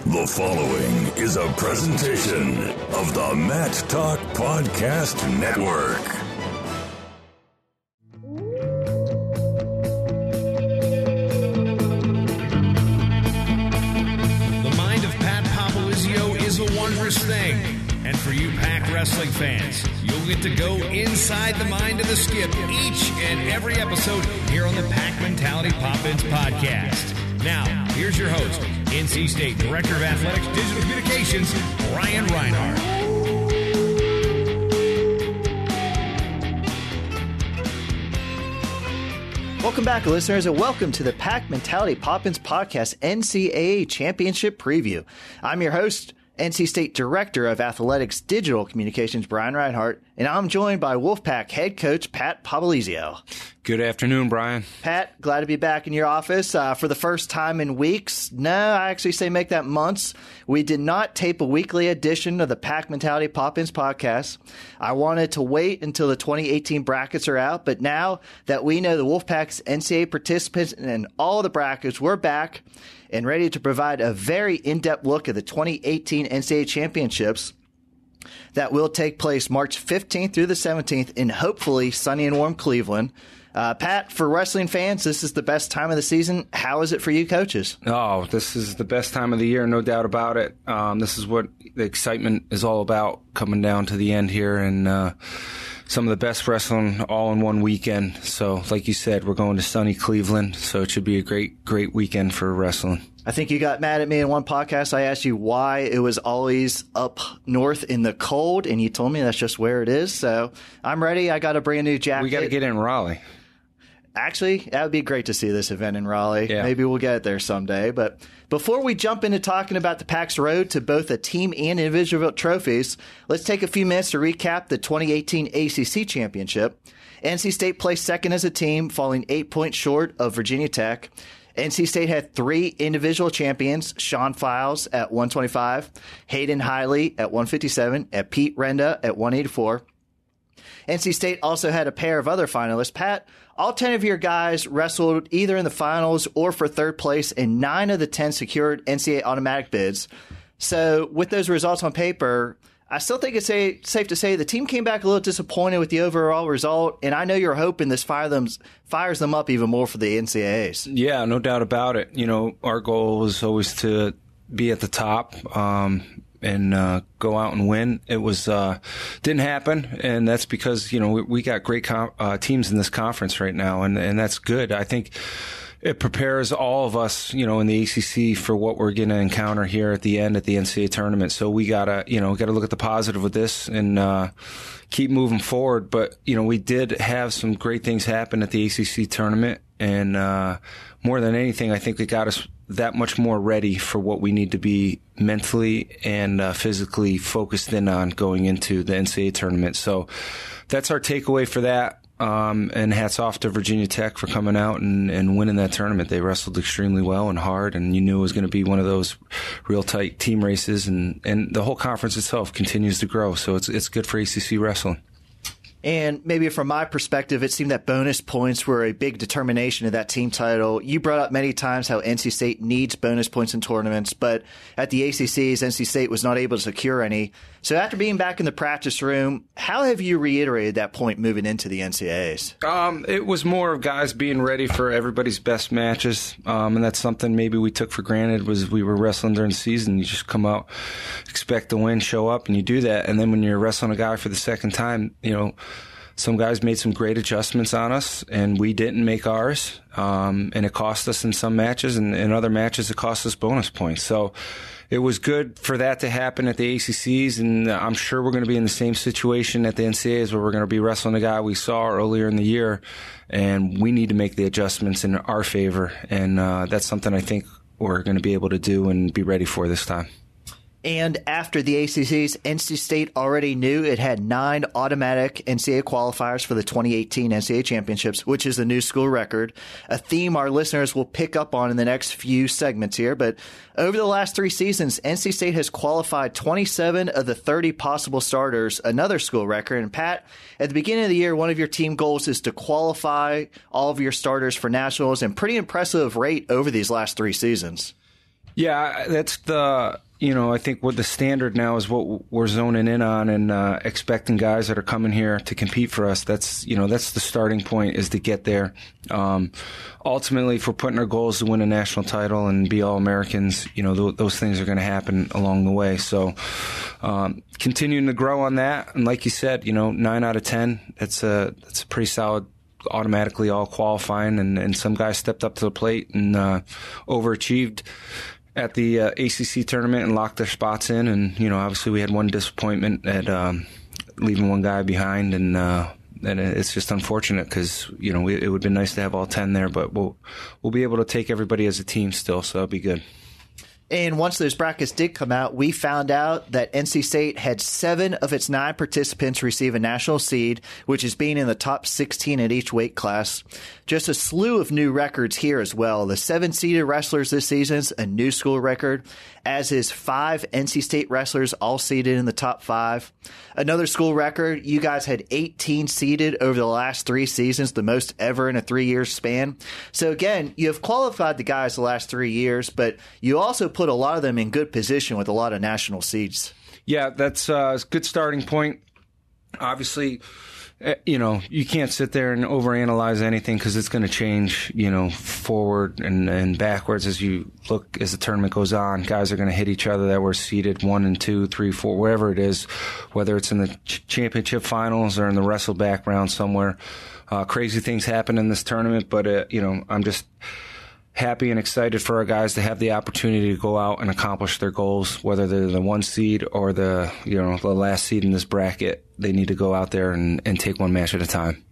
The following is a presentation of the Matt Talk Podcast Network. The mind of Pat Popolizio is a wondrous thing. And for you Pac wrestling fans, you'll get to go inside the mind of the Skip each and every episode here on the Pac Mentality Pop-Ins podcast. Now, here's your host, NC State Director of Athletics Digital Communications, Ryan Reinhardt. Welcome back, listeners, and welcome to the Pac Mentality Pop-Ins podcast NCAA Championship Preview. I'm your host, NC State Director of Athletics Digital Communications, Brian Reinhardt, and I'm joined by Wolfpack head coach Pat Popolizio. Good afternoon, Brian. Pat, glad to be back in your office for the first time in weeks. No, I actually say make that months. We did not tape a weekly edition of the Pac Mentality Pop-Ins podcast. I wanted to wait until the 2018 brackets are out, but now that we know the Wolfpack's NCAA participants and all the brackets, we're back and ready to provide a very in-depth look at the 2018 NCAA Championships that will take place March 15th through the 17th in hopefully sunny and warm Cleveland. Pat, for wrestling fans, this is the best time of the season. How is it for you coaches? Oh, this is the best time of the year, no doubt about it. This is what the excitement is all about, coming down to the end here, and some of the best wrestling all in one weekend. So, like you said, we're going to sunny Cleveland, so it should be a great weekend for wrestling. I think you got mad at me in one podcast. I asked you why it was always up north in the cold, and you told me that's just where it is. So I'm ready. I got a brand new jacket. We got to get in Raleigh. Actually, that would be great to see this event in Raleigh. Yeah. Maybe we'll get it there someday. But before we jump into talking about the Pac's road to both a team and individual trophies, let's take a few minutes to recap the 2018 ACC Championship. NC State placed second as a team, falling 8 points short of Virginia Tech. NC State had three individual champions, Sean Fausz at 125, Hayden Hiley at 157, and Pete Renda at 184. NC State also had a pair of other finalists. Pat, all 10 of your guys wrestled either in the finals or for third place, and 9 of the 10 secured NCAA automatic bids. So with those results on paper, I still think it's safe to say the team came back a little disappointed with the overall result, and I know you're hoping this fires them up even more for the NCAAs. Yeah, no doubt about it. You know, our goal was always to be at the top and go out and win. It was didn't happen, and that's because, you know, we got great teams in this conference right now, and that's good. I think it prepares all of us, you know, in the ACC for what we're going to encounter here at the end at the NCAA tournament. So we gotta look at the positive with this and keep moving forward. But, you know, we did have some great things happen at the ACC tournament, and more than anything, I think it got us that much more ready for what we need to be mentally and physically focused in on going into the NCAA tournament. So that's our takeaway for that. And hats off to Virginia Tech for coming out and winning that tournament. They wrestled extremely well and hard, and you knew it was going to be one of those real tight team races, and the whole conference itself continues to grow. So it's good for ACC wrestling. And maybe from my perspective, it seemed that bonus points were a big determination of that team title. You brought up many times how NC State needs bonus points in tournaments, but at the ACCs, NC State was not able to secure any. So after being back in the practice room, how have you reiterated that point moving into the NCAAs? It was more of guys being ready for everybody's best matches, and that's something maybe we took for granted. Was we were wrestling during the season, you just come out, expect to win, show up, and you do that. And then when you're wrestling a guy for the second time, you know, some guys made some great adjustments on us, and we didn't make ours, and it cost us in some matches, and in other matches it cost us bonus points. So it was good for that to happen at the ACCs, and I'm sure we're going to be in the same situation at the NCAAs where we're going to be wrestling a guy we saw earlier in the year, and we need to make the adjustments in our favor, and that's something I think we're going to be able to do and be ready for this time. And after the ACCs, NC State already knew it had 9 automatic NCAA qualifiers for the 2018 NCAA Championships, which is the new school record, a theme our listeners will pick up on in the next few segments here. But over the last 3 seasons, NC State has qualified 27 of the 30 possible starters, another school record. And Pat, at the beginning of the year, one of your team goals is to qualify all of your starters for nationals, and pretty impressive rate over these last 3 seasons. Yeah, that's I think what the standard now is what we're zoning in on and expecting guys that are coming here to compete for us. That's the starting point, is to get there. Ultimately, if we're putting our goals to win a national title and be All-Americans, those things are going to happen along the way. So continuing to grow on that. And like you said, 9 out of 10, that's a pretty solid, automatically all qualifying. And some guys stepped up to the plate and overachieved at the ACC tournament and locked their spots in. And, obviously we had one disappointment at leaving one guy behind. And it's just unfortunate because, it would have been nice to have all 10 there, but we'll be able to take everybody as a team still, so it'll be good. And once those brackets did come out, we found out that NC State had 7 of its 9 participants receive a national seed, which is being in the top 16 at each weight class. Just a slew of new records here as well. The 7-seeded wrestlers this season's a new school record, as is 5 NC State wrestlers all seeded in the top 5. Another school record, you guys had 18 seeded over the last 3 seasons, the most ever in a 3-year span. So again, you have qualified the guys the last 3 years, but you also put a lot of them in good position with a lot of national seeds. Yeah, that's a good starting point. Obviously, you can't sit there and overanalyze anything because it's going to change, forward and backwards as you look as the tournament goes on. Guys are going to hit each other that were seeded 1 and 2, 3, 4, wherever it is, whether it's in the championship finals or in the wrestle back round somewhere. Crazy things happen in this tournament, but I'm just happy and excited for our guys to have the opportunity to go out and accomplish their goals, whether they're the 1 seed or the last seed in this bracket. They need to go out there and take one match at a time.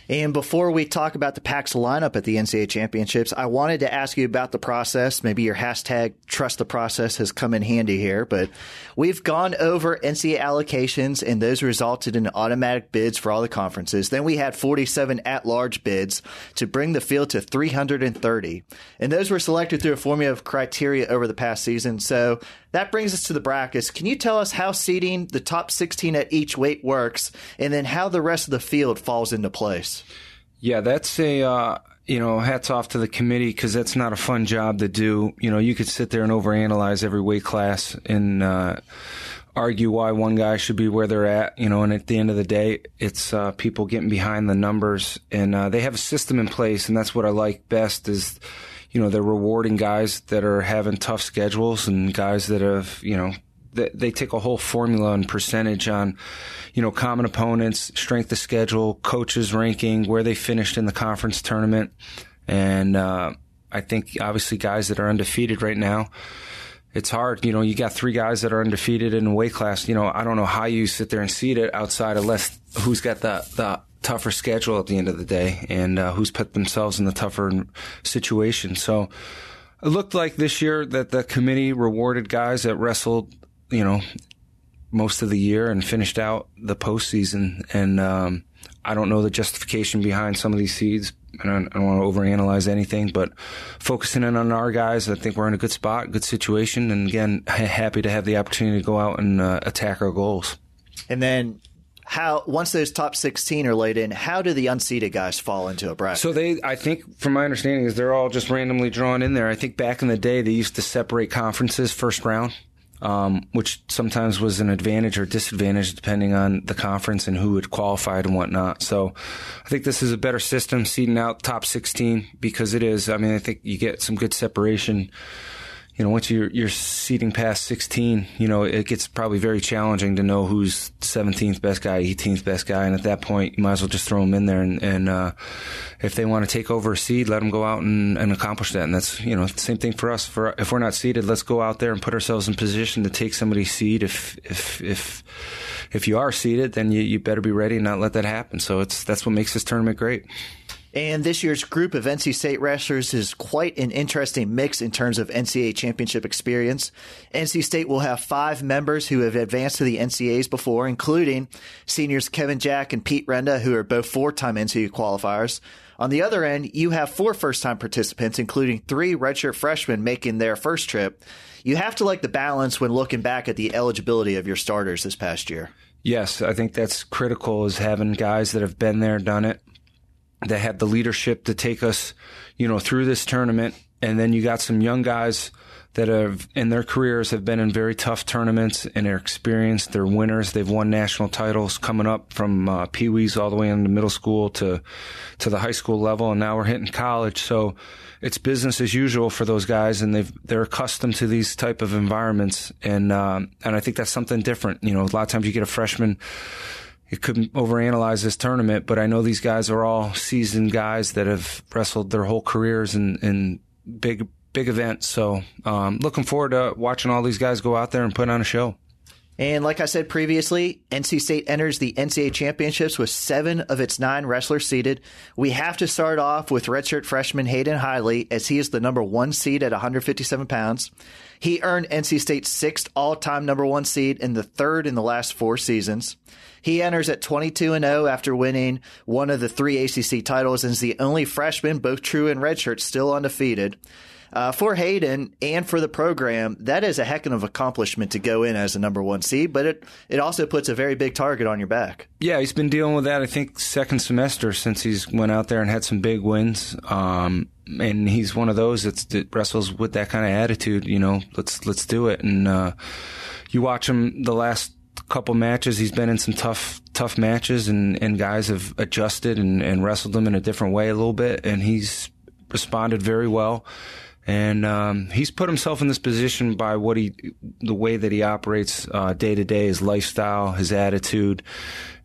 And before we talk about the PAC's lineup at the NCAA Championships, I wanted to ask you about the process. Maybe your hashtag trust the process has come in handy here, but we've gone over NCAA allocations and those resulted in automatic bids for all the conferences. Then we had 47 at-large bids to bring the field to 330. And those were selected through a formula of criteria over the past season. So that brings us to the brackets. Can you tell us how seeding the top 16 at each weight works and then how the rest of the field falls into place? Yeah, that's a, hats off to the committee because that's not a fun job to do. You could sit there and overanalyze every weight class and argue why one guy should be where they're at, and at the end of the day, it's people getting behind the numbers. And they have a system in place, and that's what I like best is, they're rewarding guys that are having tough schedules and guys that have, they take a whole formula and percentage on, common opponents, strength of schedule, coaches ranking, where they finished in the conference tournament. And I think obviously guys that are undefeated right now, it's hard. You got 3 guys that are undefeated in a weight class. I don't know how you sit there and seed it outside of who's got the tougher schedule at the end of the day and who's put themselves in the tougher situation. So it looked like this year that the committee rewarded guys that wrestled, most of the year and finished out the postseason. And I don't know the justification behind some of these seeds. I don't want to overanalyze anything, but focusing in on our guys, I think we're in a good spot, good situation. And again, happy to have the opportunity to go out and attack our goals. And then once those top 16 are laid in, how do the unseeded guys fall into a bracket? So I think from my understanding is they're all just randomly drawn in there. I think back in the day, they used to separate conferences first round. Which sometimes was an advantage or disadvantage depending on the conference and who had qualified and whatnot. So I think this is a better system, seeding out top 16 because it is. I mean, I think you get some good separation. Once you're seeding past 16, it gets probably very challenging to know who's 17th best guy, 18th best guy. And at that point, you might as well just throw them in there. And if they want to take over a seed, let them go out and accomplish that. And that's, the same thing for us. If we're not seeded, let's go out there and put ourselves in position to take somebody's seed. If you are seeded, then you better be ready and not let that happen. So that's what makes this tournament great. And this year's group of NC State wrestlers is quite an interesting mix in terms of NCAA championship experience. NC State will have 5 members who have advanced to the NCAAs before, including seniors Kevin Jack and Pete Renda, who are both 4-time NCAA qualifiers. On the other end, you have 4 first-time participants, including 3 redshirt freshmen making their first trip. You have to like the balance when looking back at the eligibility of your starters this past year. Yes, I think that's critical, is having guys that have been there, done it, that had the leadership to take us, through this tournament. And then you got some young guys that have, in their careers, have been in very tough tournaments and are experienced. They're winners. They've won national titles coming up from Pee-wees all the way into middle school to the high school level, and now we're hitting college. So it's business as usual for those guys, and they're accustomed to these type of environments, and I think that's something different. A lot of times you get a freshman, it couldn't overanalyze this tournament, but I know these guys are all seasoned guys that have wrestled their whole careers in big events. So looking forward to watching all these guys go out there and put on a show. And like I said previously, NC State enters the NCAA Championships with 7 of its 9 wrestlers seeded. We have to start off with redshirt freshman Hayden Hiley, as he is the number 1 seed at 157 pounds. He earned NC State's 6th all-time number 1 seed and the 3rd in the last 4 seasons. He enters at 22-0 after winning one of the 3 ACC titles and is the only freshman, both true and redshirt, still undefeated. For Hayden and for the program, that is a heck of an accomplishment to go in as a number 1 seed, but it also puts a very big target on your back. Yeah, he's been dealing with that, I think, second semester since he's went out there and had some big wins. And he's one of those that wrestles with that kind of attitude, let's do it. And you watch him the last couple matches, he's been in some tough matches, and guys have adjusted and wrestled him in a different way a little bit, and he's responded very well. And he's put himself in this position by the way that he operates day to day, his lifestyle, his attitude,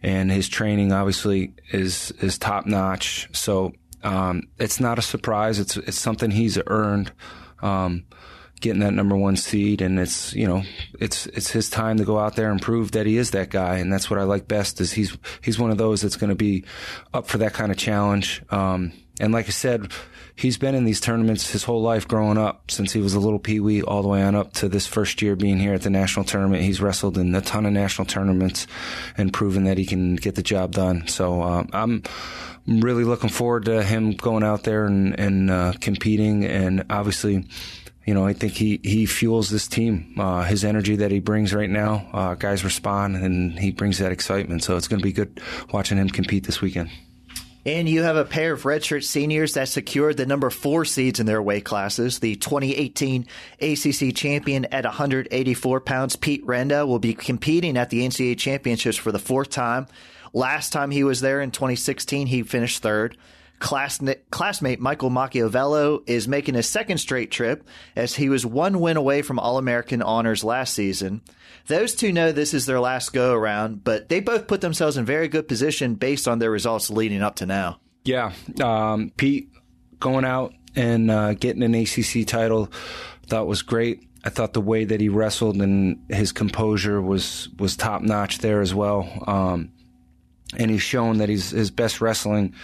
and his training obviously is top notch. So it's not a surprise. It's something he's earned, getting that number 1 seed, and it's his time to go out there and prove that he is that guy. And that's what I like best, is he's one of those that's going to be up for that kind of challenge. And like I said, he's been in these tournaments his whole life growing up, since he was a little peewee all the way on up to this first year being here at the national tournament. He's wrestled in a ton of national tournaments and proven that he can get the job done. So I'm really looking forward to him going out there and competing. And obviously, I think he fuels this team. His energy that he brings right now, guys respond, and he brings that excitement. So it's going to be good watching him compete this weekend. And you have a pair of redshirt seniors that secured the number 4 seeds in their weight classes. The 2018 ACC champion at 184 pounds, Pete Renda, will be competing at the NCAA Championships for the 4th time. Last time he was there in 2016, he finished 3rd. Classmate Michael Macchiavello is making his 2nd straight trip, as he was 1 win away from All-American honors last season. Those two know this is their last go-around, but they both put themselves in very good position based on their results leading up to now. Yeah, Pete going out and getting an ACC title, I thought was great. I thought the way that he wrestled and his composure was top-notch there as well. And he's shown that his best wrestling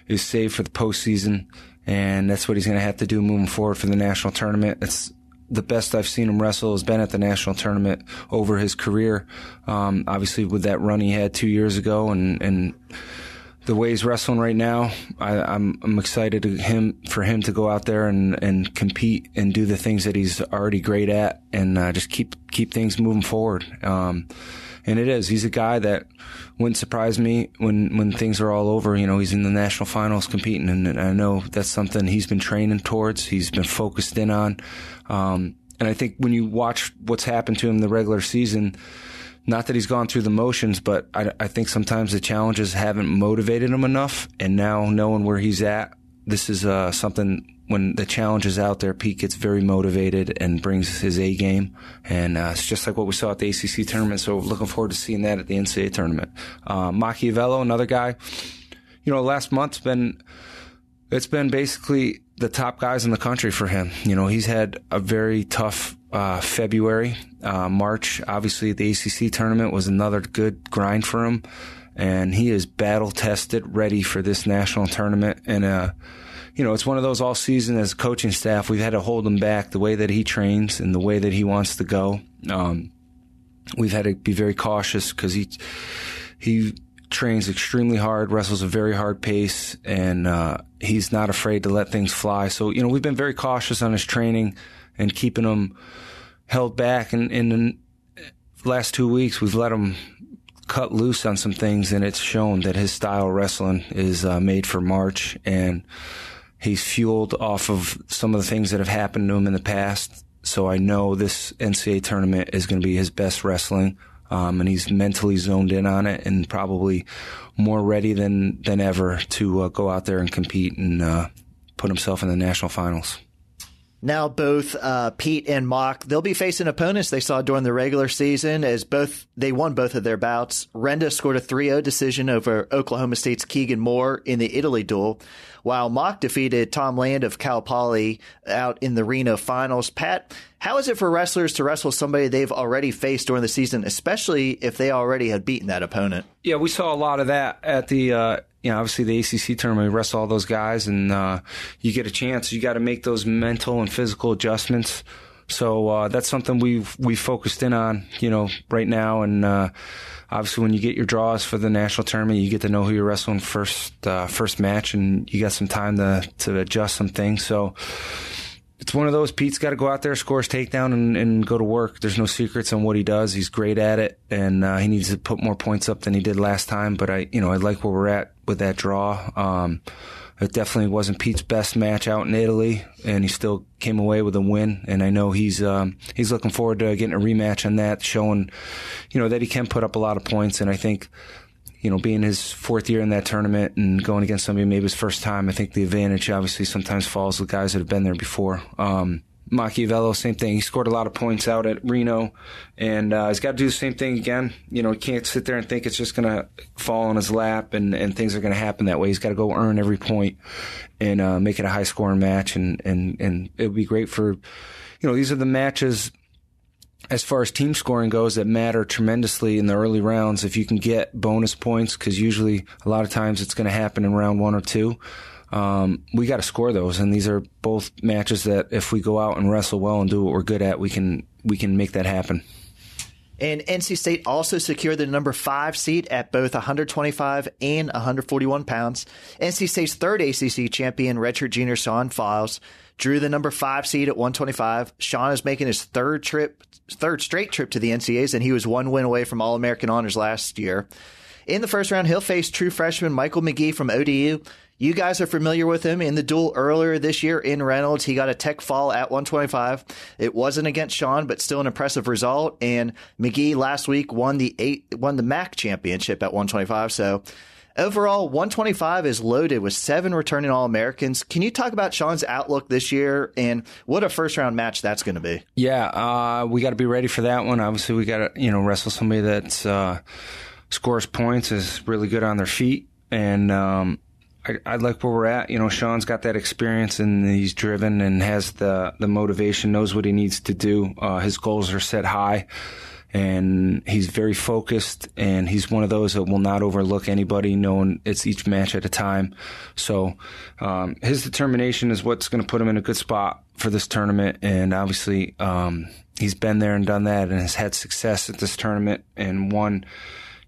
is saved for the postseason, and that's what he's going to have to do moving forward for the national tournament. It's the best I've seen him wrestle has been at the national tournament over his career. Obviously, with that run he had 2 years ago, and the way he's wrestling right now, I'm excited for him to go out there and compete and do the things that he's already great at, and just keep things moving forward. And he's a guy that wouldn't surprise me when things are all over. He's in the national finals competing, and I know that's something he's been training towards. He's been focused in on. And I think when you watch what's happened to him the regular season, not that he's gone through the motions, but I think sometimes the challenges haven't motivated him enough. And now knowing where he's at, this is something. When the challenge is out there, Pete gets very motivated and brings his A game. And it's just like what we saw at the ACC tournament. So looking forward to seeing that at the NCAA tournament. Macchiavello, another guy, last month's it's been basically the top guys in the country for him. He's had a very tough February. March, obviously, the ACC tournament was another good grind for him. And he is battle-tested, ready for this national tournament. And, it's one of those all season as coaching staff, we've had to hold him back the way that he trains and the way that he wants to go. We've had to be very cautious because he trains extremely hard, wrestles a very hard pace, and he's not afraid to let things fly. So, we've been very cautious on his training and keeping him held back. And in the last 2 weeks, we've let him cut loose on some things, and it's shown that his style of wrestling is made for March, and he's fueled off of some of the things that have happened to him in the past. So I know this NCAA tournament is going to be his best wrestling, and he's mentally zoned in on it and probably more ready than ever to go out there and compete and put himself in the national finals. Now both Pete and Mock, they'll be facing opponents they saw during the regular season as they won both of their bouts. Renda scored a 3-0 decision over Oklahoma State's Keegan Moore in the Italy duel, while Mock defeated Tom Land of Cal Poly out in the Reno finals. Pat, how is it for wrestlers to wrestle somebody they've already faced during the season, especially if they already had beaten that opponent? Yeah, we saw a lot of that at the obviously the ACC tournament. We wrestle all those guys, and you get a chance. You got to make those mental and physical adjustments. So that's something we've focused in on, right now. And obviously, when you get your draws for the national tournament, you get to know who you're wrestling first match, and you got some time to adjust some things. So it's one of those. Pete's got to go out there, score his takedown, and go to work. There's no secrets on what he does. He's great at it, and he needs to put more points up than he did last time. But I like where we're at with that draw. It definitely wasn't Pete's best match out in Italy, and he still came away with a win. And I know he's looking forward to getting a rematch on that, showing, that he can put up a lot of points. And I think, being his fourth year in that tournament and going against somebody maybe his first time, I think the advantage obviously sometimes falls with guys that have been there before. Machiavello, same thing. He scored a lot of points out at Reno, and he's got to do the same thing again. He can't sit there and think it's just going to fall in his lap and things are going to happen that way. He's got to go earn every point and make it a high-scoring match, and it would be great for, these are the matches as far as team scoring goes that matter tremendously in the early rounds. If you can get bonus points, because usually a lot of times it's going to happen in round 1 or 2. We got to score those, and these are both matches that if we go out and wrestle well and do what we're good at, we can make that happen. And NC State also secured the number 5 seed at both 125 and 141 pounds. NC State's third ACC champion, redshirt junior Sean Fausz, drew the number 5 seed at 125. Sean is making his third straight trip to the NCAAs, and he was one win away from All-American honors last year. In the first round, he'll face true freshman Michael McGee from ODU. You guys are familiar with him. In the duel earlier this year in Reynolds, he got a tech fall at 125. It wasn't against Sean, but still an impressive result. And McGee last week won the MAC championship at 125. So overall, 125 is loaded with 7 returning All-Americans. Can you talk about Sean's outlook this year and what a first-round match that's going to be? Yeah, we got to be ready for that one. Obviously, we got to wrestle somebody that scores points, is really good on their feet, and I like where we're at. Sean's got that experience, and he's driven and has the motivation, knows what he needs to do. His goals are set high, and he's very focused, and he's one of those that will not overlook anybody, knowing it's each match at a time. So his determination is what's going to put him in a good spot for this tournament, and obviously he's been there and done that and has had success at this tournament and won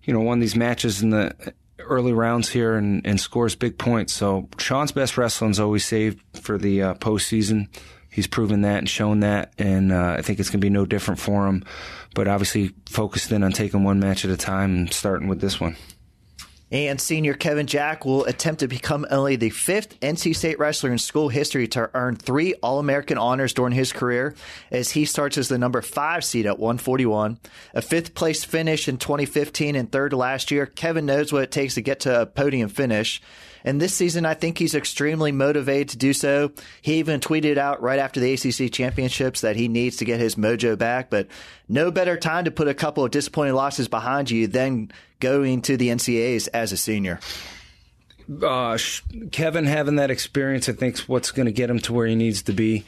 these matches in the early rounds here and scores big points. So Sean's best wrestling is always saved for the postseason. He's proven that and shown that, and I think it's going to be no different for him. But obviously focused in on taking one match at a time and starting with this one. And senior Kevin Jack will attempt to become only the 5th NC State wrestler in school history to earn 3 All-American honors during his career, as he starts as the number 5 seed at 141. A 5th-place finish in 2015 and 3rd last year. Kevin knows what it takes to get to a podium finish. And this season, I think he's extremely motivated to do so. He even tweeted out right after the ACC Championships that he needs to get his mojo back. But no better time to put a couple of disappointing losses behind you than going to the NCAAs as a senior. Kevin having that experience, I think, is what's going to get him to where he needs to be.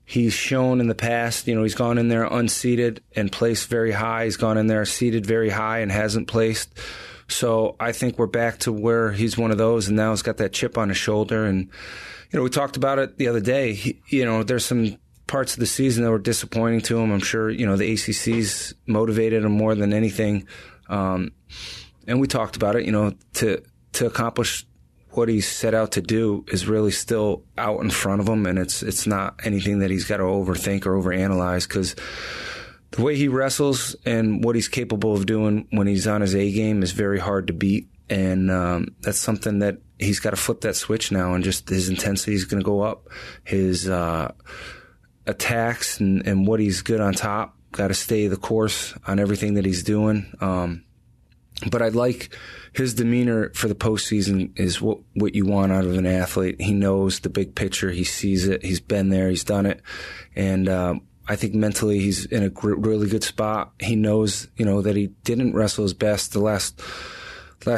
He's shown in the past, he's gone in there unseeded and placed very high. He's gone in there seeded very high and hasn't placed. So I think we're back to where he's one of those, and now he's got that chip on his shoulder. And, we talked about it the other day. There's some parts of the season that were disappointing to him. I'm sure, the ACC's motivated him more than anything. And we talked about it, to accomplish what he's set out to do is really still out in front of him. And it's not anything that he's got to overthink or overanalyze, because the way he wrestles and what he's capable of doing when he's on his A game is very hard to beat. And that's something that he's got to flip that switch now, and just his intensity is going to go up. His attacks and what he's good on top. Got to stay the course on everything that he's doing. But I like his demeanor for the postseason is what you want out of an athlete. He knows the big picture. He sees it. He's been there. He's done it. And I think mentally he's in a really good spot. He knows, that he didn't wrestle his best the last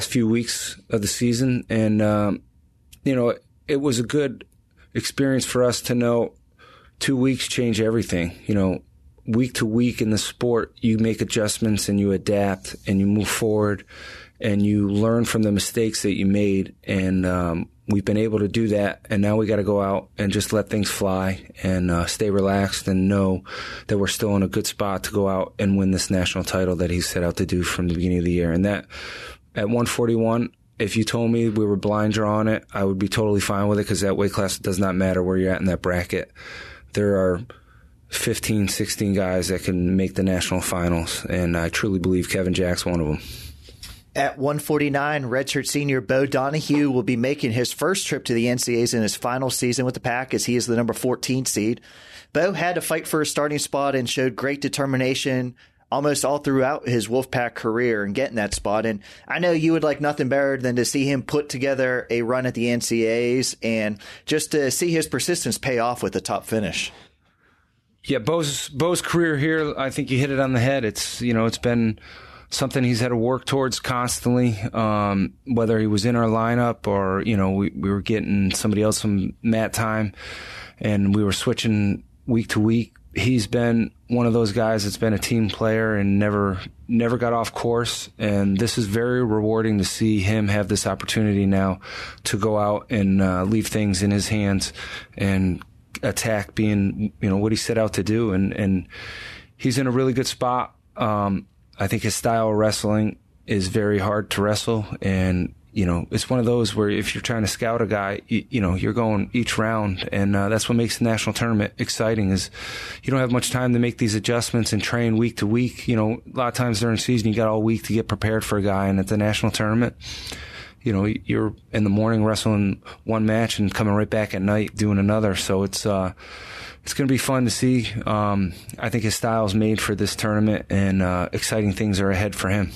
few weeks of the season. And, it was a good experience for us to know 2 weeks change everything. Week to week in the sport, you make adjustments and you adapt and you move forward and you learn from the mistakes that you made. And we've been able to do that. And now we got to go out and just let things fly and stay relaxed and know that we're still in a good spot to go out and win this national title that he set out to do from the beginning of the year. And that at 141, if you told me we were blind drawing it, I would be totally fine with it because that weight class does not matter where you're at in that bracket. There are 15, 16 guys that can make the national finals, and I truly believe Kevin Jack's one of them. At 149, redshirt senior Bo Donahue will be making his first trip to the NCAAs in his final season with the Pack as he is the number 14 seed. Bo had to fight for a starting spot and showed great determination almost all throughout his Wolfpack career and getting that spot. And I know you would like nothing better than to see him put together a run at the NCAAs and just to see his persistence pay off with a top finish. Yeah, Bo's career here, I think you hit it on the head. It's been something he's had to work towards constantly, whether he was in our lineup or, we were getting somebody else some mat time and we were switching week to week. He's been one of those guys that's been a team player and never got off course. And this is very rewarding to see him have this opportunity now to go out and leave things in his hands and attack being, what he set out to do. And he's in a really good spot. I think his style of wrestling is very hard to wrestle. And, it's one of those where if you're trying to scout a guy, you're going each round. And that's what makes the national tournament exciting is you don't have much time to make these adjustments and train week to week. A lot of times during the season, you got all week to get prepared for a guy. And at the national tournament, you're in the morning wrestling one match and coming right back at night doing another. So it's going to be fun to see. I think his style is made for this tournament and exciting things are ahead for him.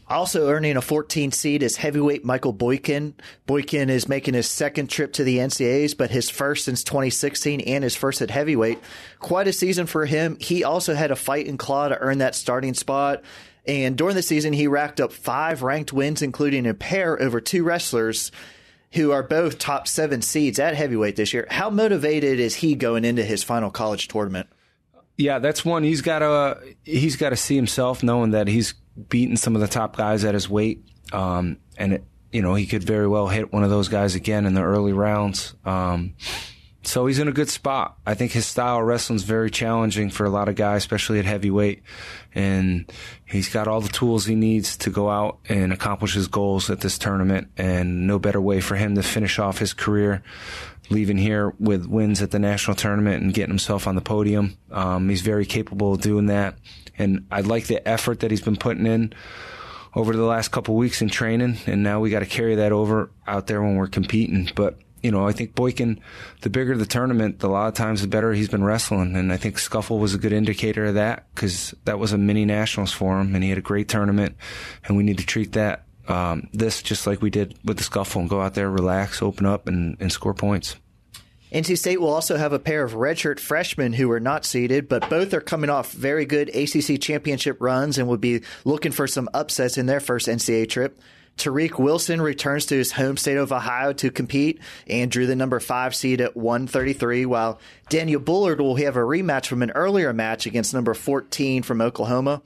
Also earning a 14th seed is heavyweight Michael Boykin. Boykin is making his second trip to the NCAAs, but his first since 2016 and his first at heavyweight. Quite a season for him. He also had a fight and claw to earn that starting spot. And during the season, he racked up 5 ranked wins, including a pair over 2 wrestlers who are both top 7 seeds at heavyweight this year. How motivated is he going into his final college tournament? Yeah, that's one he's got to see himself, knowing that he's beaten some of the top guys at his weight, and he could very well hit one of those guys again in the early rounds. So he's in a good spot. I think his style of wrestling is very challenging for a lot of guys, especially at heavyweight. And he's got all the tools he needs to go out and accomplish his goals at this tournament. And no better way for him to finish off his career, leaving here with wins at the national tournament and getting himself on the podium. He's very capable of doing that. And I like the effort that he's been putting in over the last couple of weeks in training. And now we got to carry that over out there when we're competing. But I think Boykin, the bigger the tournament, a lot of times the better he's been wrestling. And I think Scuffle was a good indicator of that because that was a mini nationals for him and he had a great tournament and we need to treat that, this just like we did with the Scuffle and go out there, relax, open up and score points. NC State will also have a pair of redshirt freshmen who are not seeded, but both are coming off very good ACC championship runs and will be looking for some upsets in their first NCAA trip. Tariq Wilson returns to his home state of Ohio to compete and drew the number 5 seed at 133, while Daniel Bullard will have a rematch from an earlier match against number 14 from Oklahoma.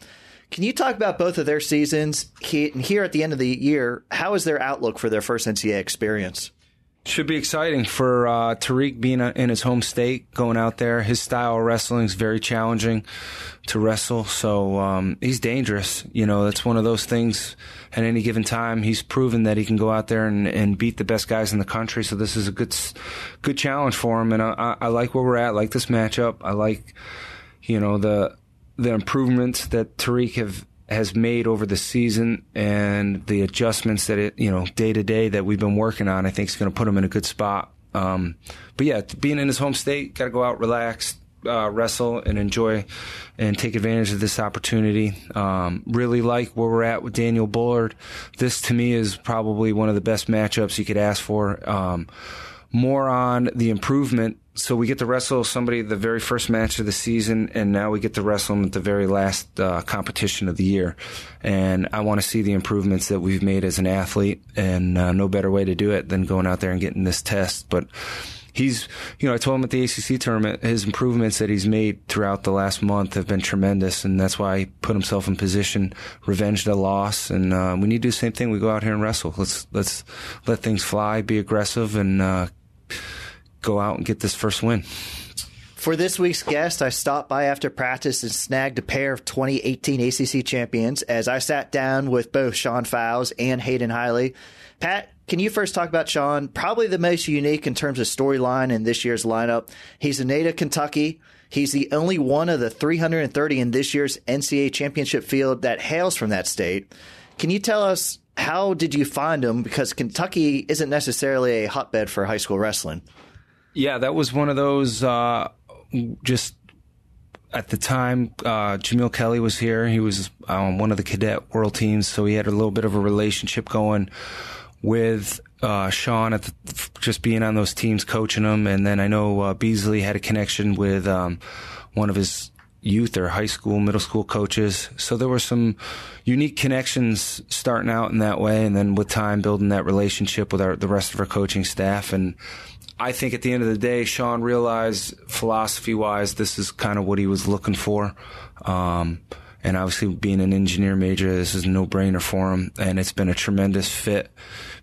Can you talk about both of their seasons here at the end of the year? How is their outlook for their first NCAA experience? Should be exciting for Tariq being in his home state, going out there. His style of wrestling is very challenging to wrestle, so he's dangerous. That's one of those things at any given time. He's proven that he can go out there and beat the best guys in the country, so this is a good challenge for him, and I like where we're at. I like this matchup. I like, the improvements that Tariq has made over the season and the adjustments that day to day that we've been working on, I think is going to put him in a good spot. But yeah, being in his home state, got to go out, relax, wrestle and enjoy and take advantage of this opportunity. Really like where we're at with Daniel Bullard. This, to me, is probably one of the best matchups you could ask for. More on the improvement. So we get to wrestle somebody the very first match of the season, and now we get to wrestle them at the very last competition of the year. And I want to see the improvements that we've made as an athlete, and no better way to do it than going out there and getting this test. But he's, I told him at the ACC tournament, his improvements that he's made throughout the last month have been tremendous, and that's why he put himself in position, revenge the loss, and we need to do the same thing. We go out here and wrestle. Let's let things fly, be aggressive, and go out and get this first win. For this week's guest, I stopped by after practice and snagged a pair of 2018 ACC champions as I sat down with both Sean Fausz and Hayden Hiley. Pat, can you first talk about Sean? Probably the most unique in terms of storyline in this year's lineup. He's a native Kentucky. He's the only one of the 330 in this year's NCAA Championship field that hails from that state. Can you tell us, how did you find him? Because Kentucky isn't necessarily a hotbed for high school wrestling. Yeah, that was one of those, just at the time, Jamil Kelly was here. He was one of the cadet world teams, so he had a little bit of a relationship going with Sean just being on those teams, coaching them. And then I know Beasley had a connection with one of his youth or high school, middle school coaches. So there were some unique connections starting out in that way, and then with time building that relationship with the rest of our coaching staff. And I think at the end of the day, Sean realized philosophy-wise this is kind of what he was looking for. And obviously being an engineer major, this is a no-brainer for him. And it's been a tremendous fit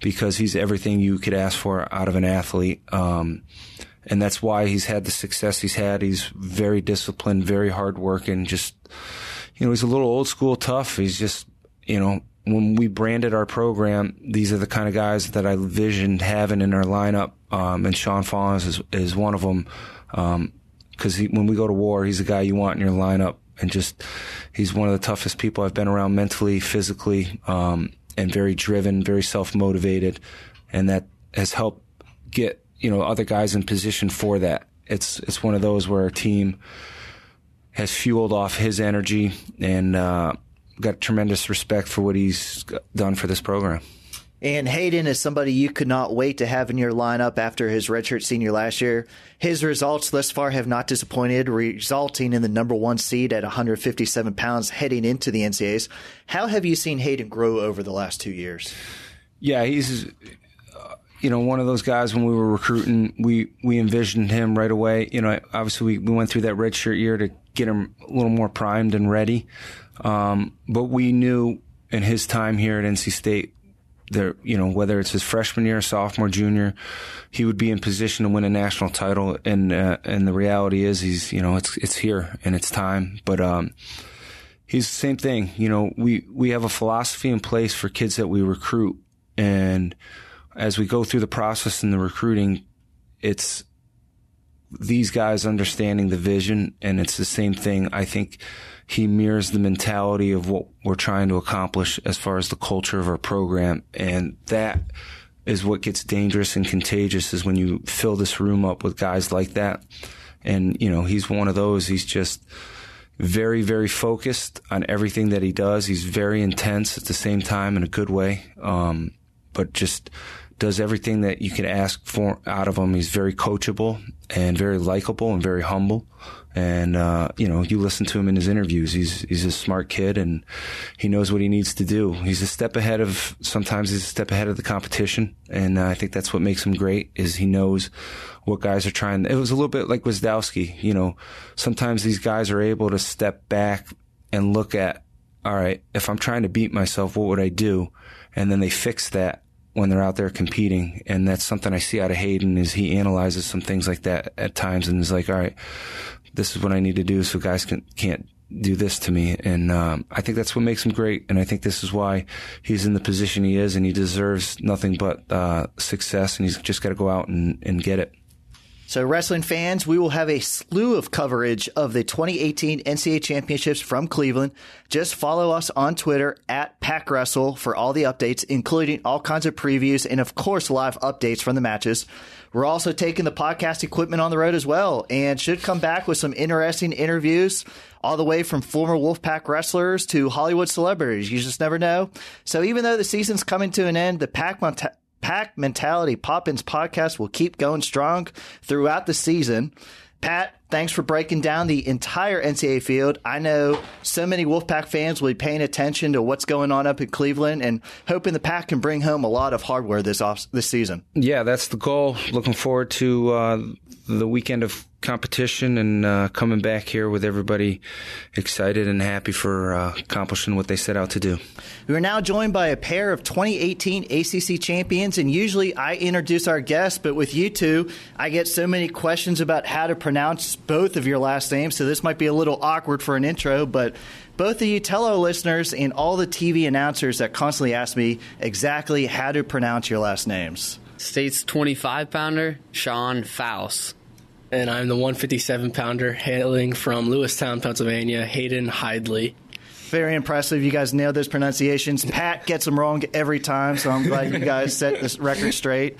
because he's everything you could ask for out of an athlete. And that's why he's had the success he's had. He's very disciplined, very hardworking. Just, he's a little old school tough. He's just, when we branded our program, these are the kind of guys that I envisioned having in our lineup. And Sean Fausz is one of them. Because when we go to war, he's the guy you want in your lineup. And just, he's one of the toughest people I've been around mentally, physically, and very driven, very self-motivated. And that has helped get, other guys in position for that. It's one of those where our team has fueled off his energy and got tremendous respect for what he's done for this program. And Hayden is somebody you could not wait to have in your lineup after his redshirt senior last year. His results thus far have not disappointed, resulting in the number 1 seed at 157 pounds heading into the NCAAs. How have you seen Hayden grow over the last 2 years? Yeah, he's one of those guys. When we were recruiting, we envisioned him right away. Obviously we went through that redshirt year to get him a little more primed and ready. But we knew in his time here at NC State, there, whether it's his freshman year, sophomore, junior, he would be in position to win a national title. And the reality is he's, it's here and it's time. But, he's the same thing. We have a philosophy in place for kids that we recruit. And as we go through the process in the recruiting, it's these guys understanding the vision, and it's the same thing. I think he mirrors the mentality of what we're trying to accomplish as far as the culture of our program. And that is what gets dangerous and contagious, is when you fill this room up with guys like that. And, he's one of those. He's just very, very focused on everything that he does. He's very intense at the same time in a good way. But just does everything that you can ask for out of him. He's very coachable and very likable and very humble. And, you listen to him in his interviews. He's a smart kid, and he knows what he needs to do. Sometimes he's a step ahead of the competition. And I think that's what makes him great, is he knows what guys are trying. It was a little bit like Wisdowski. Sometimes these guys are able to step back and look at, all right, if I'm trying to beat myself, what would I do? And then they fix that when they're out there competing. And that's something I see out of Hayden, is he analyzes some things like that at times and is like, all right, this is what I need to do so guys can't do this to me. And I think that's what makes him great. And I think this is why he's in the position he is, and he deserves nothing but success, and he's just got to go out and get it. So, wrestling fans, we will have a slew of coverage of the 2018 NCAA Championships from Cleveland. Just follow us on Twitter at PackWrestle for all the updates, including all kinds of previews and, of course, live updates from the matches. We're also taking the podcast equipment on the road as well, and should come back with some interesting interviews all the way from former Wolfpack wrestlers to Hollywood celebrities. You just never know. So even though the season's coming to an end, the Pack Mentality Pop-Ins podcast will keep going strong throughout the season. Pat, thanks for breaking down the entire NCAA field. I know so many Wolfpack fans will be paying attention to what's going on up in Cleveland and hoping the Pack can bring home a lot of hardware this season. Yeah, that's the goal. Looking forward to the weekend of competition and coming back here with everybody excited and happy for accomplishing what they set out to do. We are now joined by a pair of 2018 ACC champions, and usually I introduce our guests, but with you two, I get so many questions about how to pronounce both of your last names, so this might be a little awkward for an intro, but both of you tell our listeners and all the TV announcers that constantly ask me exactly how to pronounce your last names. State's 25-pounder, Sean Fausz. And I'm the 157-pounder hailing from Lewistown, Pennsylvania, Hayden Hidley. Very impressive. You guys nailed those pronunciations. Pat gets them wrong every time, so I'm glad you guys set this record straight.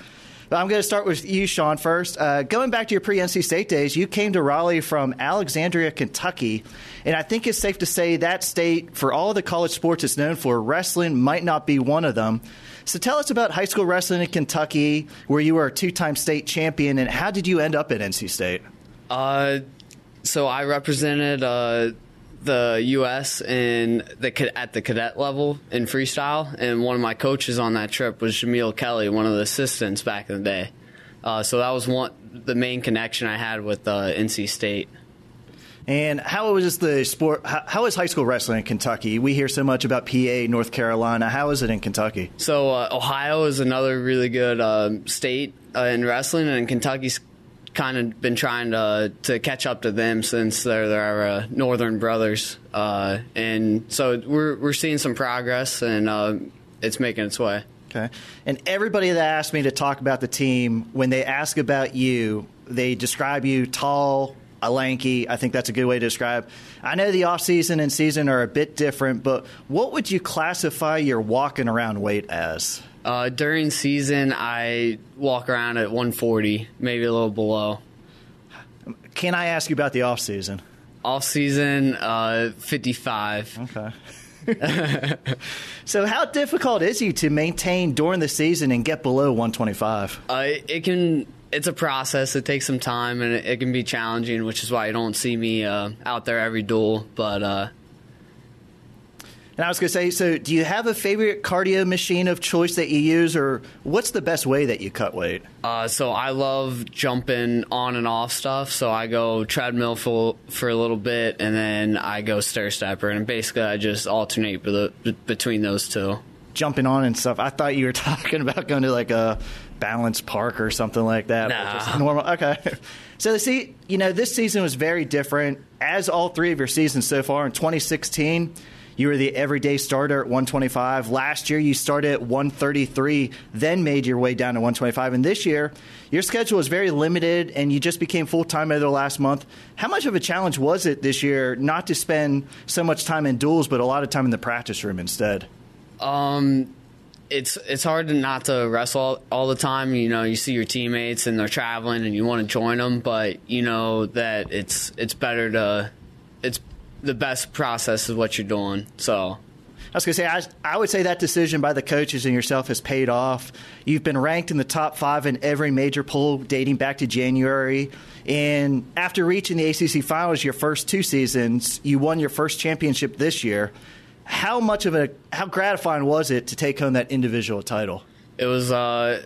But I'm going to start with you, Sean, first. Going back to your pre-NC State days, you came to Raleigh from Alexandria, Kentucky. And I think it's safe to say that state, for all of the college sports it's known for, wrestling might not be one of them. So tell us about high school wrestling in Kentucky, where you were a two-time state champion, and how did you end up at NC State? So I represented the U.S. at the cadet level in freestyle, and one of my coaches on that trip was Jameel Kelly, one of the assistants back in the day. So that was the main connection I had with NC State. And how was the sport? How is high school wrestling in Kentucky? We hear so much about PA, North Carolina. How is it in Kentucky? So Ohio is another really good state in wrestling, and Kentucky's kind of been trying to catch up to them since they're our northern brothers. And so we're seeing some progress, and it's making its way. Okay. And everybody that asked me to talk about the team, when they ask about you, they describe you tall, lanky. I think that's a good way to describe. I know the off-season and season are a bit different, but what would you classify your walking around weight as? During season, I walk around at 140, maybe a little below. Can I ask you about the off-season? Off-season, 55. Okay. So how difficult is it to maintain during the season and get below 125? It's a process. It takes some time, and it can be challenging, which is why you don't see me out there every duel. But and I was going to say, so do you have a favorite cardio machine of choice that you use, or what's the best way that you cut weight? So I love jumping on and off stuff. So I go treadmill for a little bit, and then I go stair stepper, and basically I just alternate between those two. Jumping on and stuff. I thought you were talking about going to like a Balance Park or something like that. Nah. Just normal. Okay. So this season was very different. As all three of your seasons so far, in 2016, you were the everyday starter at 125. Last year, you started at 133, then made your way down to 125. And this year, your schedule was very limited, and you just became full-time over the last month. How much of a challenge was it this year not to spend so much time in duels, but a lot of time in the practice room instead? It's hard not to wrestle all the time. You know, you see your teammates and they're traveling and you want to join them, but you know that it's the best process is what you're doing. So I was going to say, I would say that decision by the coaches and yourself has paid off. You've been ranked in the top 5 in every major poll dating back to January. And after reaching the ACC finals your first 2 seasons, you won your first championship this year. How gratifying was it to take home that individual title? It was a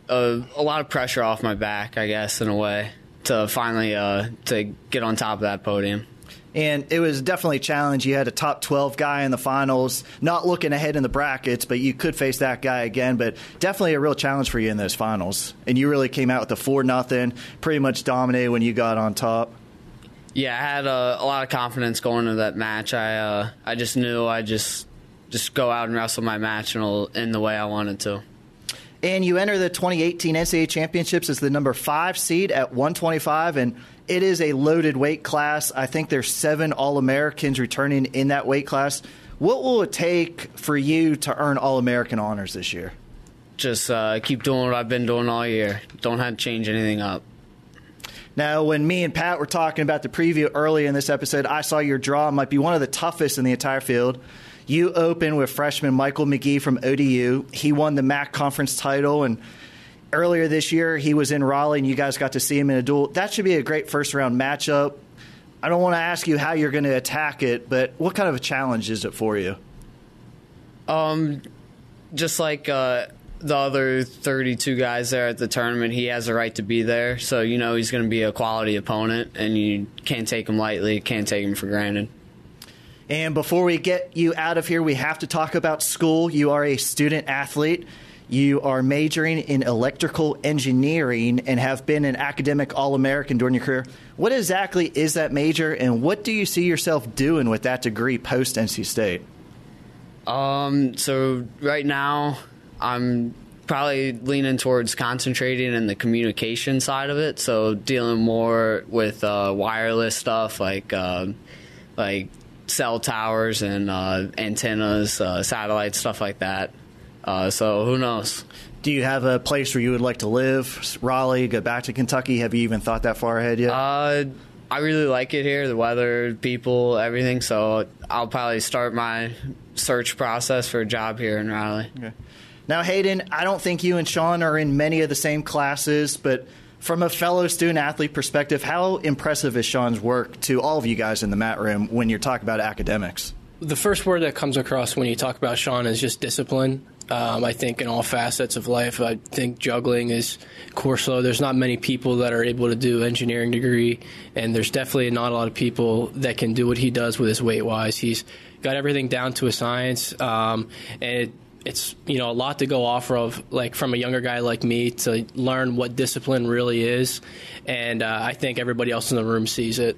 lot of pressure off my back, I guess, in a way, to finally to get on top of that podium. And it was definitely a challenge. You had a top 12 guy in the finals, not looking ahead in the brackets, but you could face that guy again. But definitely a real challenge for you in those finals. And you really came out with a 4-0, pretty much dominated when you got on top. Yeah, I had a lot of confidence going into that match. I just knew I'd just go out and wrestle my match and it'll end the way I wanted to. And you enter the 2018 NCAA Championships as the number 5 seed at 125, and it is a loaded weight class. I think there's 7 All-Americans returning in that weight class. What will it take for you to earn All-American honors this year? just keep doing what I've been doing all year. Don't have to change anything up. Now, when me and Pat were talking about the preview earlier in this episode, I saw your draw might be one of the toughest in the entire field. You open with freshman Michael McGee from ODU. He won the MAC conference title, and earlier this year he was in Raleigh, and you guys got to see him in a duel. That should be a great first-round matchup. I don't want to ask you how you're going to attack it, but what kind of a challenge is it for you? Just like the other 32 guys there at the tournament, he has a right to be there. So, he's going to be a quality opponent, and you can't take him lightly, can't take him for granted. And before we get you out of here, we have to talk about school. You are a student athlete. You are majoring in electrical engineering and have been an academic All-American during your career. What exactly is that major, and what do you see yourself doing with that degree post-NC State? So right now, I'm probably leaning towards concentrating in the communication side of it. So dealing more with wireless stuff like cell towers and antennas, satellites, stuff like that. So who knows? Do you have a place where you would like to live? Raleigh, go back to Kentucky? Have you even thought that far ahead yet? I really like it here, the weather, people, everything. So I'll probably start my search process for a job here in Raleigh. Okay. Now, Hayden, I don't think you and Sean are in many of the same classes, but from a fellow student-athlete perspective, how impressive is Sean's work to all of you guys in the mat room when you're talking about academics? The first word that comes across when you talk about Sean is just discipline. I think in all facets of life, I think juggling is core slow. There's not many people that are able to do engineering degree, and there's definitely not a lot of people that can do what he does with his weight-wise. He's got everything down to a science, and it's a lot to go off of, like from a younger guy like me, to learn what discipline really is, and I think everybody else in the room sees it.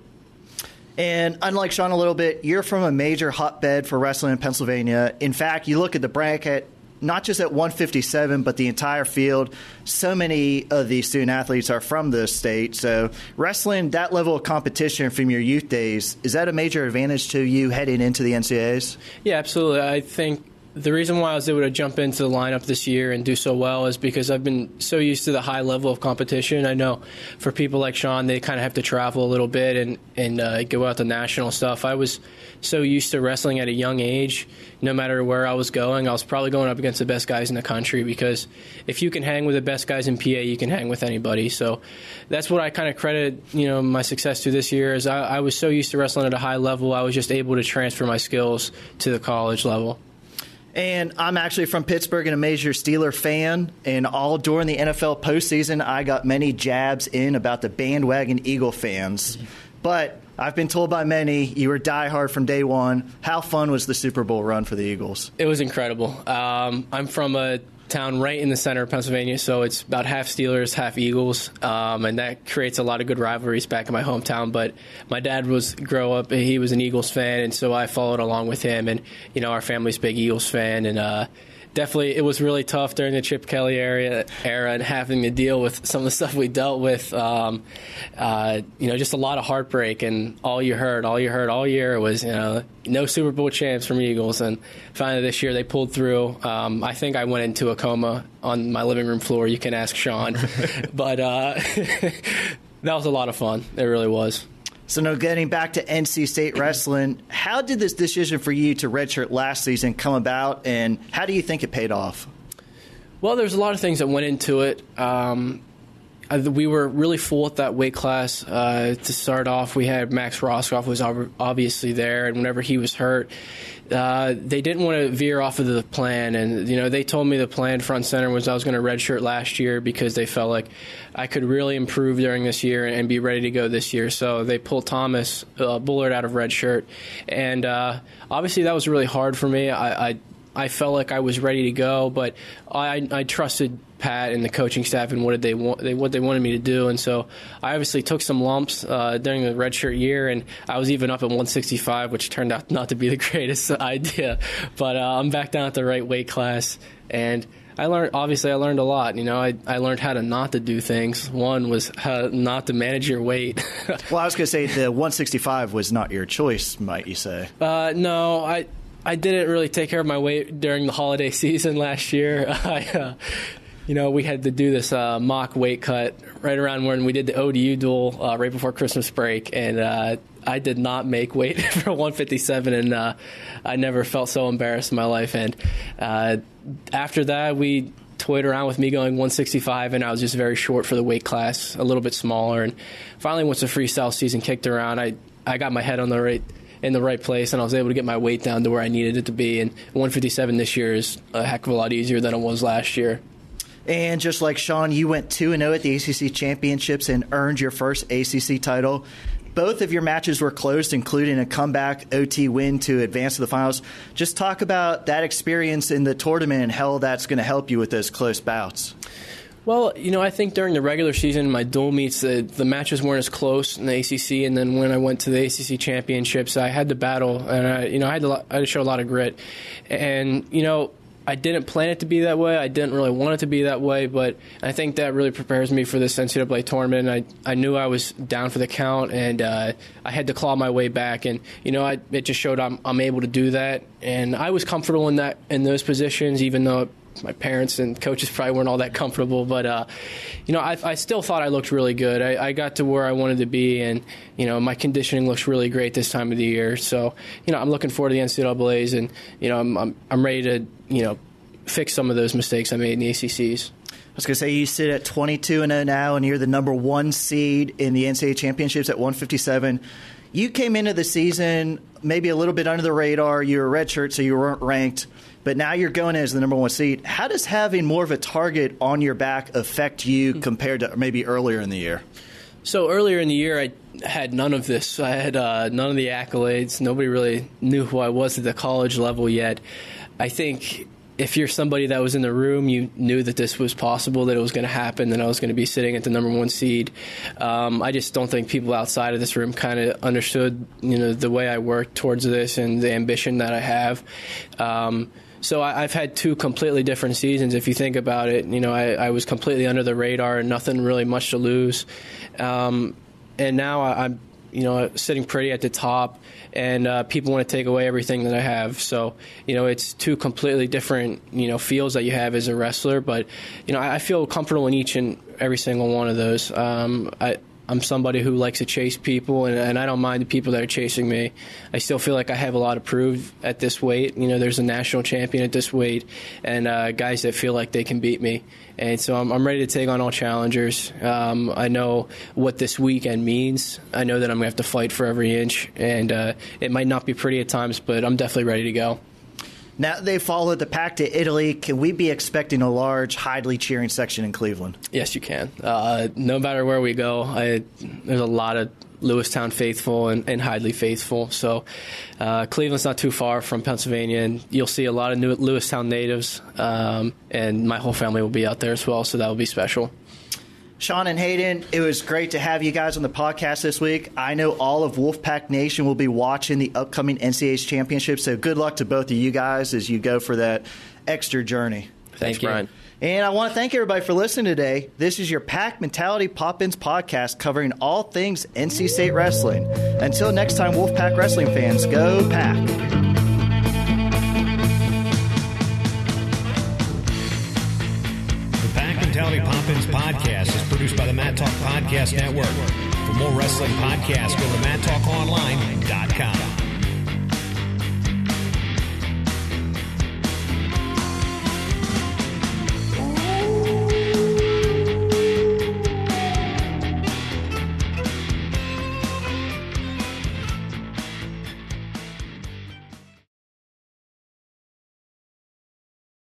And unlike Sean a little bit, you're from a major hotbed for wrestling in Pennsylvania. In fact, you look at the bracket, not just at 157, but the entire field. So many of these student athletes are from the state. So wrestling, that level of competition from your youth days, is that a major advantage to you heading into the NCAAs? Yeah, absolutely. I think the reason why I was able to jump into the lineup this year and do so well is because I've been so used to the high level of competition. I know for people like Sean, they kind of have to travel a little bit and go out to national stuff. I was so used to wrestling at a young age. No matter where I was going, I was probably going up against the best guys in the country, because if you can hang with the best guys in PA, you can hang with anybody. So that's what I kind of credit my success to this year, is I was so used to wrestling at a high level, I was just able to transfer my skills to the college level. And I'm actually from Pittsburgh and a major Steeler fan. And all during the NFL postseason, I got many jabs in about the bandwagon Eagle fans. But I've been told by many you were diehard from day one. How fun was the Super Bowl run for the Eagles? It was incredible. I'm from a town right in the center of Pennsylvania, so it's about half Steelers, half Eagles, and that creates a lot of good rivalries back in my hometown. But my dad he was an Eagles fan, and so I followed along with him, and our family's a big Eagles fan, and definitely it was really tough during the Chip Kelly era and having to deal with some of the stuff we dealt with. Just a lot of heartbreak, and all you heard all year was no Super Bowl champs from Eagles, and finally this year they pulled through. I think I went into a coma on my living room floor. You can ask Sean, but that was a lot of fun. It really was. So now getting back to NC State wrestling, how did this decision for you to redshirt last season come about, and how do you think it paid off? Well, there's a lot of things that went into it. We were really full at that weight class. To start off, we had Max Roscoff was obviously there, and whenever he was hurt, they didn't want to veer off of the plan. And, they told me the plan front center was I was going to redshirt last year because they felt like I could really improve during this year and be ready to go this year. So they pulled Thomas Bullard out of redshirt. And obviously that was really hard for me. I felt like I was ready to go, but I trusted Pat and the coaching staff and what they wanted me to do, and so I obviously took some lumps during the redshirt year, and I was even up at 165, which turned out not to be the greatest idea. But I'm back down at the right weight class, and I learned a lot. I learned how to not to do things. One was how not to manage your weight. Well, I was going to say the 165 was not your choice, might you say? No, I didn't really take care of my weight during the holiday season last year. We had to do this mock weight cut right around when we did the ODU duel right before Christmas break, and I did not make weight for 157, and I never felt so embarrassed in my life. And after that, we toyed around with me going 165, and I was just very short for the weight class, a little bit smaller. And finally, once the freestyle season kicked around, I got my head in the right place, and I was able to get my weight down to where I needed it to be. And 157 this year is a heck of a lot easier than it was last year. And just like Sean, you went 2-0 at the ACC Championships and earned your first ACC title. Both of your matches were close, including a comeback OT win to advance to the finals. Just talk about that experience in the tournament and how that's going to help you with those close bouts. Well, I think during the regular season, my dual meets, the matches weren't as close in the ACC, and then when I went to the ACC Championships, I had to battle, and I had to show a lot of grit. And, I didn't plan it to be that way. I didn't really want it to be that way, but I think that really prepares me for this NCAA tournament. I knew I was down for the count, and I had to claw my way back. And it just showed I'm able to do that, and I was comfortable in those positions, even though my parents and coaches probably weren't all that comfortable. But I still thought I looked really good. I got to where I wanted to be, and my conditioning looks really great this time of the year. So I'm looking forward to the NCAA's, and I'm ready to fix some of those mistakes I made in the ACCs. I was going to say, you sit at 22-0 now, and you're the number 1 seed in the NCAA Championships at 157. You came into the season maybe a little bit under the radar. You were a redshirt, so you weren't ranked. But now you're going as the number 1 seed. How does having more of a target on your back affect you compared to maybe earlier in the year? So earlier in the year, I had none of this. I had none of the accolades. Nobody really knew who I was at the college level yet. I think if you're somebody that was in the room, you knew that this was possible, that it was going to happen, that I was going to be sitting at the number 1 seed. I just don't think people outside of this room kind of understood, the way I worked towards this and the ambition that I have. So I've had 2 completely different seasons. If you think about it, I was completely under the radar and nothing really much to lose. And now I'm, sitting pretty at the top, and people want to take away everything that I have. So, it's 2 completely different, fields that you have as a wrestler. But, I feel comfortable in each and every single one of those. I'm somebody who likes to chase people, and I don't mind the people that are chasing me. I still feel like I have a lot to prove at this weight. There's a national champion at this weight, and guys that feel like they can beat me. And so I'm ready to take on all challengers. I know what this weekend means. I know that I'm going to have to fight for every inch, and it might not be pretty at times, but I'm definitely ready to go. Now they followed the pack to Italy. Can we be expecting a large Hidley cheering section in Cleveland? Yes, you can. No matter where we go, there's a lot of Lewistown faithful and Hidley faithful. So Cleveland's not too far from Pennsylvania, and you'll see a lot of new Lewistown natives, and my whole family will be out there as well, so that will be special. Sean and Hayden, it was great to have you guys on the podcast this week. I know all of Wolfpack Nation will be watching the upcoming NCAA Championships, so good luck to both of you guys as you go for that extra journey. Thanks, Brian. And I want to thank everybody for listening today. This is your Pack Mentality Pop-Ins podcast covering all things NC State wrestling. Until next time, Wolfpack wrestling fans, go Pack! Mentality Pop-Ins podcast is produced by the Mat Talk Podcast Network. For more wrestling podcasts, go to MatTalkOnline.com.